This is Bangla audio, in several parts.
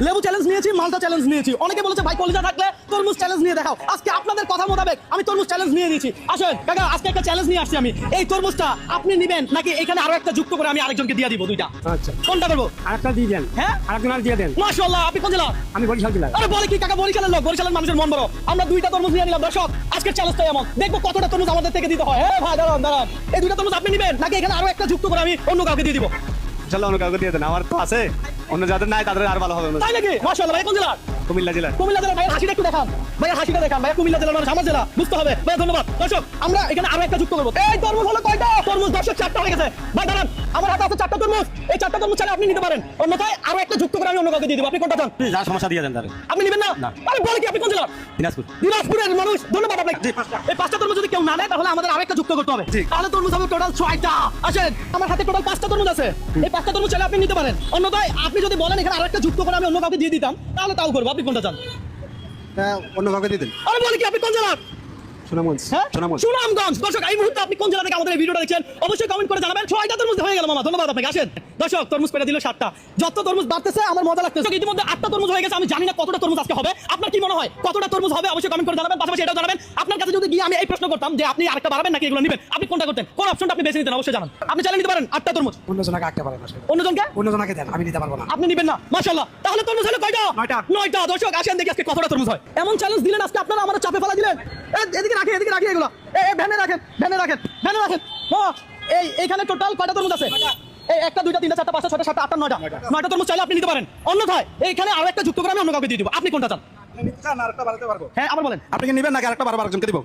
লেবু চ্যালেঞ্জ নিয়েছি, মালটা চ্যালেঞ্জ নিয়েছি। অনেকে বলেছে ভাই কলিজা থাকলে তরমুজ চ্যালেঞ্জ নিয়ে দেখাও। আজকে আপনাদের কথা মোতাবেক আমি তরমুজ চ্যালেঞ্জ নিয়ে নিয়েছি। আসেন কাকা, আজকে একটা চ্যালেঞ্জ নিয়ে আসছি আমি। এই তরমুজটা আপনি নেবেন নাকি এখানে আরো একটা যুক্ত করে আমি আরেকজনকে দিয়ে দিব? দুইটা, আচ্ছা কোনটা করবো? আরেকটা দিয়ে দেন। হ্যাঁ, আরেকজন আর দিয়ে দেন। মাশাআল্লাহ। আপনি কোন জেলা? আমি বরিশাল জেলা। আরে বলে কি কাকা, বরিশালের লোক, বরিশালের মানুষের মন বড়। আমরা দুইটা তরমুজ নিয়ে নিলাম। দর্শক আজকের চ্যালেঞ্জটা এমন, দেখবো কতটা তরমুজ আমাদের থেকে দিতে হয়। হ্যাঁ ভাই, দাঁড়ান দাঁড়ান, এই দুইটা তরমুজ আপনি নেবেন নাকি এখানে আরো একটা যুক্ত করে আমি অন্য কাউকে দিয়ে দিব? চলো অন্য কাউকে দিয়ে দেন, আমার তো আছে, অন্য যাদের নাই তাদের আর ভালো হবে। তাই নাকি? মাশাআল্লাহ। ভাই কোন জেলা? কুমিল্লা জেলা। কুমিল্লা জেলার ভাইয়ের হাসিটা একটু দেখান। ভাইয়ের হাসিটা দেখান। ভাইয়া কুমিল্লা জেলার মানুষ, আমার জেলা, বুঝতে হবে। ভাই ধন্যবাদ। দর্শক আমরা এখানে আরো একটা যুক্ত করবো। এই তরমুজ হলো কয়টা? তরমুজ দর্শক 4টা হয়ে গেছে। ভাই দাঁড়ান, আমার হাতে আছে 4টা তরমুজ। এই 4টা তরমুজ চাইলে আপনি নিতে পারেন, অন্যথায় আরো একটা যুক্ত করে আমি অন্য কাউকে দিয়ে দিব। আপনি কোনটা চান? যার সমস্যা দিয়ে দেন তাদের। আপনি নেবেন না? আরে বলে কি, আপনি কোন জেলা? দিনাজপুর। দিনাজপুরের মানুষ, ধন্যবাদ আপনাকে। এই 5টা তরমুজ যদি কেউ না নেয় তাহলে আমাদের আরেকটা যুক্ত করতে হবে। তাহলে তরমুজ হবে টোটাল 6টা। আসেন, আমার হাতে টোটাল 5টা তরমুজ আছে। এই 5টা তরমুজ চাইলে আপনি নিতে পারেন, অন্যথায় আপনি যদি বলেন এখানে আরেকটা যুক্ত করে আমি অন্য কাউকে দিয়ে দিতাম তাহলে তাও করবো। আপনি কোনটা চান? অন্য কাউকে দিয়ে দেন। আরে বলে কি, আপনি কোন জেলার? সুনামগঞ্জ। হ্যাঁ? সুনামগঞ্জ। সুনামগঞ্জ। দর্শক এই মুহূর্তে আপনি কোন জেলা থেকে আমাদের এই ভিডিওটা দেখছেন অবশ্যই কমেন্ট করে জানাবেন। 6টা তরমুজ হয়ে গেল মামা, ধন্যবাদ আপনাকে। আসেন দর্শক, তরমুজ পেরে দিল 7টা। যত তরমুজ বাড়তেছে আমার মজা লাগতেছে। ইতিমধ্যে 8টা তরমুজ হয়ে গেছে। আমি জানি না কতটা তরমুজ আজকে হবে। আপনার কি মনে হয় কতটা তরমুজ হবে? অবশ্যই কমেন্ট করে জানাবেন। পাশাপাশি এটাও জানাবেন আপনার কাছে যদি গিয়ে আমি এই প্রশ্ন করতাম যে আপনি আরেকটা বাড়াবেন নাকি এগুলো নেবেন, আপনি কোনটা করতেন? কোন অপশনটা আপনি বেছে নিতেন? অবশ্যই জানান। আপনি চাইলে নিতে পারেন 8টা তরমুজ। অন্যজনকে আঁকতে পারেন না। অন্যজনকে? অন্যজনকে দেন, আমি নিতে পারবো না। আপনি নেবেন না? মাশাআল্লাহ। তাহলে তরমুজ হলো কয়টা? 9টা। দর্শক আসেন দেখি আজকে কতটা তরমুজ হয়। এমন চ্যালেঞ্জ দিলেন আজকে আপনারা, আমাদের চাপে ফেলা দিলেন। এদিকে রাখি, এদিকে রাখি এগুলো। এই ভ্যানে রাখেন, ভ্যানে রাখেন, ভ্যানে রাখেন। এইখানে টোটাল কয়টা তরমুজ আছে? এই 1টা 2টা 3টা 4টা 5টা 6টা 7টা 8টা 9টা তরমুজ চাইলে আপনি নিতে পারেন, অন্যথায় এইখানে আরো একটা যুক্ত করে আমি অন্য কাউকে দিয়ে দিব। আপনি কোনটা চান? হ্যাঁ, আবার বলেন। আপনি কি নেবেন নাকি আরেকটা বারবার একজনকে দিব?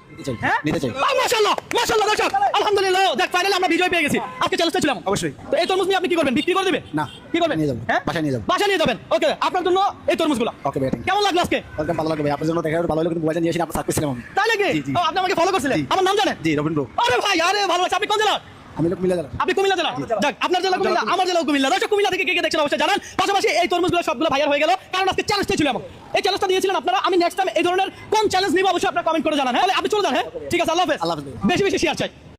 হ্যাঁ, নিতে চাই। মাশাআল্লাহ মাশাআল্লাহ। দর্শক আলহামদুলিল্লাহ, দেখ ফাইনালি আমরা বিজয় পেয়ে গেছি। আজকে চ্যালেঞ্জটা ছিলাম। অবশ্যই। তো এই তরমুজ নিয়ে আপনি কি করবেন? বিক্রি করে দিবেন? না। কি করবেন? নিয়ে যাবো। হ্যাঁ, বাসায় নিয়ে যাবো। বাসায় নিয়ে যাবেন। ওকে, আপনার জন্য এই তরমুজগুলো। ওকে ভাই, কেমন লাগলো আজকে? ওয়েলকাম। ভালো লাগবে ভাই, আপনার জন্য দেখা ভালো হলো, কিন্তু মোবাইল নিয়ে এসে আপনার সার্ভিস ছিলাম আমি। তাই নাকি? জি, জি। ও, আপনি আমাকে ফলো করছিলেন? আমার নাম জানেন? জি, রবিন ব্রো। আরে ভাই, আরে ভালো আছে। আপনি কোন জেলার? আমি লোক মিলে গেলাম। আপনি কুমিল্লা জেলা? যাক, আপনার জেলা কুমিল্লা, আমার জেলা কুমিল্লা। দর্শক কুমিল্লা থেকে কে কে দেখছেন অবশ্যই জানান। পাশাপাশি এই তরমুজগুলো সবগুলো ভাইয়ার হয়ে গেল, কারণ আজকে চ্যালেঞ্জটা ছিল এমন। এই চ্যালেঞ্জটা দিয়েছিলেন আপনারা। আমি নেক্সট টাইম এই ধরনের কোন চ্যালেঞ্জ নিব অবশ্যই আপনারা কমেন্ট করে জানান। হ্যাঁ, আপনি চলে যান। হ্যাঁ, ঠিক আছে, আল্লাহ হাফেজ। আল্লাহ হাফেজ। বেশি বেশি শেয়ার চাই।